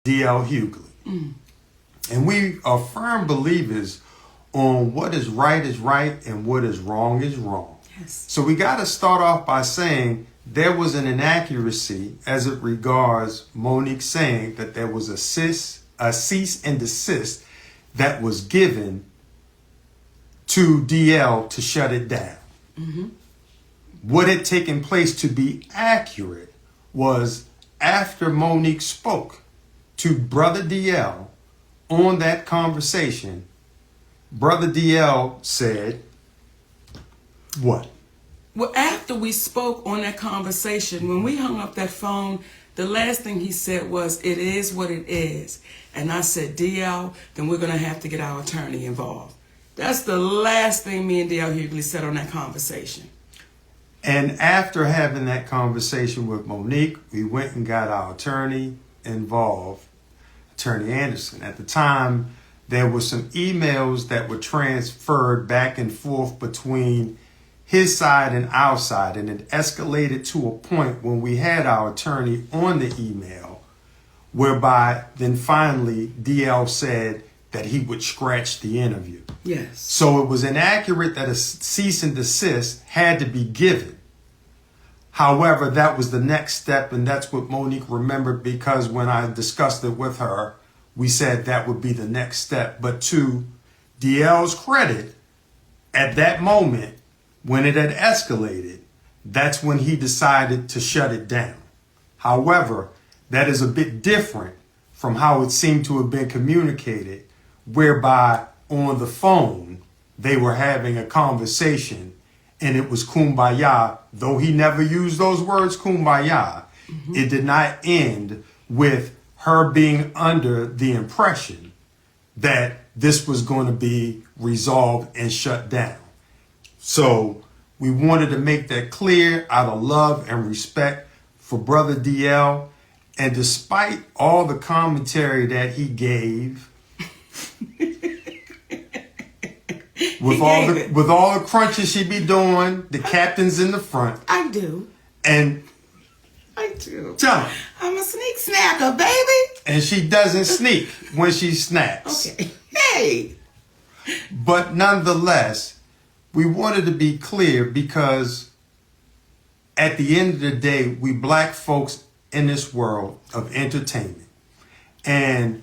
DL Hughley. And we are firm believers on what is right and what is wrong. Yes. So we got to start off by saying there was an inaccuracy as it regards Monique saying that there was a cease and desist that was given to DL to shut it down. What had taken place, to be accurate, was after Monique spoke to Brother DL on that conversation, Brother DL said, what? Well, after we spoke on that conversation, when we hung up that phone, the last thing he said was, it is what it is. And I said, DL, then we're going to have to get our attorney involved. That's the last thing me and DL Hughley said on that conversation. And after having that conversation with Monique, we went and got our attorney involved, Attorney Anderson. At the time, there were some emails that were transferred back and forth between his side and our side, and it escalated to a point when we had our attorney on the email, whereby then finally DL said that he would scratch the interview. Yes. So it was inaccurate that a cease and desist had to be given. However, that was the next step, and that's what Monique remembered, because when I discussed it with her, we said that would be the next step. But to DL's credit, at that moment, when it had escalated, that's when he decided to shut it down. However, that is a bit different from how it seemed to have been communicated, whereby on the phone, they were having a conversation and it was kumbaya. Though he never used those words, kumbaya, it did not end with her being under the impression that this was going to be resolved and shut down. So we wanted to make that clear out of love and respect for Brother DL. And despite all the commentary that he gave, with all the crunches she be doing, the captain's in the front. I do. And I do. Tell him. I'm a sneak snacker, baby. And she doesn't sneak when she snacks. Okay. Hey. But nonetheless, we wanted to be clear, because at the end of the day, we black folks in this world of entertainment. And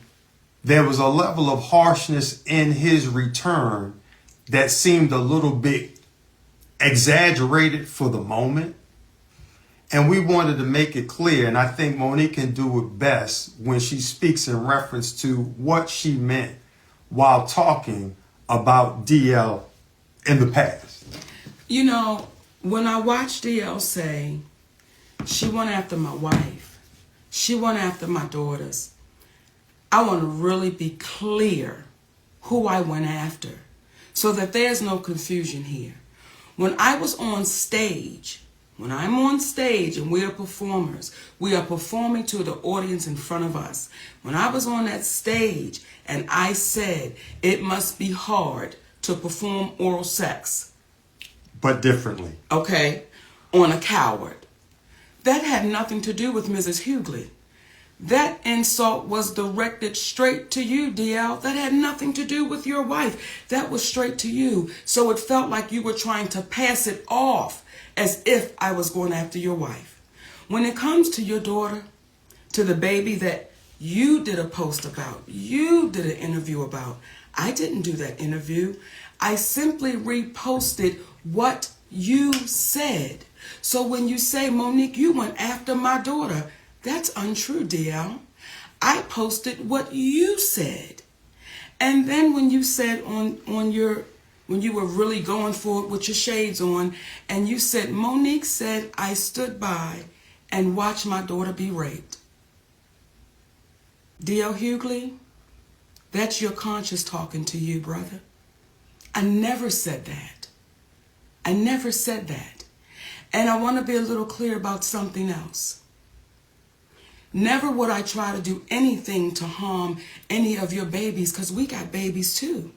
there was a level of harshness in his return that seemed a little bit exaggerated for the moment. And we wanted to make it clear, and I think Monique can do it best when she speaks in reference to what she meant while talking about DL in the past. You know, when I watched DL say, she went after my wife, she went after my daughters, I want to really be clear who I went after so that there's no confusion here. When I was on stage, when I'm on stage and we are performers, we are performing to the audience in front of us. When I was on that stage and I said it must be hard to perform oral sex. But differently. Okay, on a coward. That had nothing to do with Mrs. Hughley. That insult was directed straight to you, DL. That had nothing to do with your wife. That was straight to you. So it felt like you were trying to pass it off as if I was going after your wife. When it comes to your daughter, to the baby that you did a post about, you did an interview about, I didn't do that interview. I simply reposted what you said. So when you say, Monique, you went after my daughter, that's untrue, DL. I posted what you said. And then when you said when you were really going for it with your shades on, and you said, Monique said, I stood by and watched my daughter be raped. DL Hughley, that's your conscience talking to you, brother. I never said that. I never said that. And I want to be a little clear about something else. Never would I try to do anything to harm any of your babies, because we got babies too.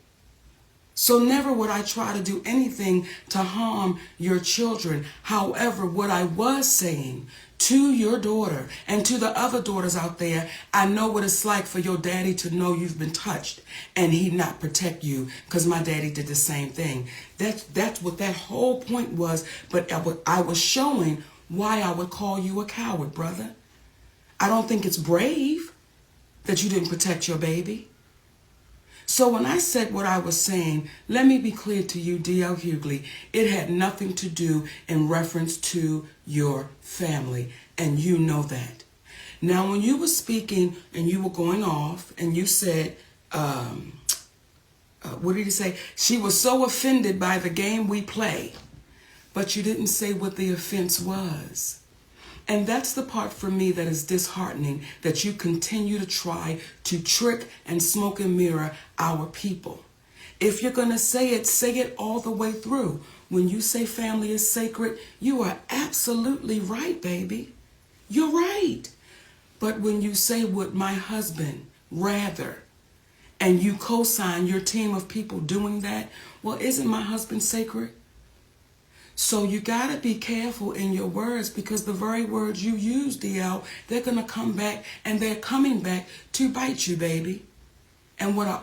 So never would I try to do anything to harm your children. However, what I was saying to your daughter and to the other daughters out there, I know what it's like for your daddy to know you've been touched and he not protect you, because my daddy did the same thing. That's what that whole point was. But I was showing why I would call you a coward, brother. I don't think it's brave that you didn't protect your baby. So when I said what I was saying, let me be clear to you, DL Hughley, it had nothing to do in reference to your family, and you know that. Now, when you were speaking and you were going off and you said, what did you say? She was so offended by the game we play, but you didn't say what the offense was. And that's the part for me that is disheartening, that you continue to try to trick and smoke and mirror our people. If you're going to say it all the way through. When you say family is sacred, you are absolutely right, baby. You're right. But when you say would my husband rather, and you co-sign your team of people doing that, well, isn't my husband sacred? So you got to be careful in your words, because the very words you use, DL, they're going to come back, and they're coming back to bite you, baby. And what I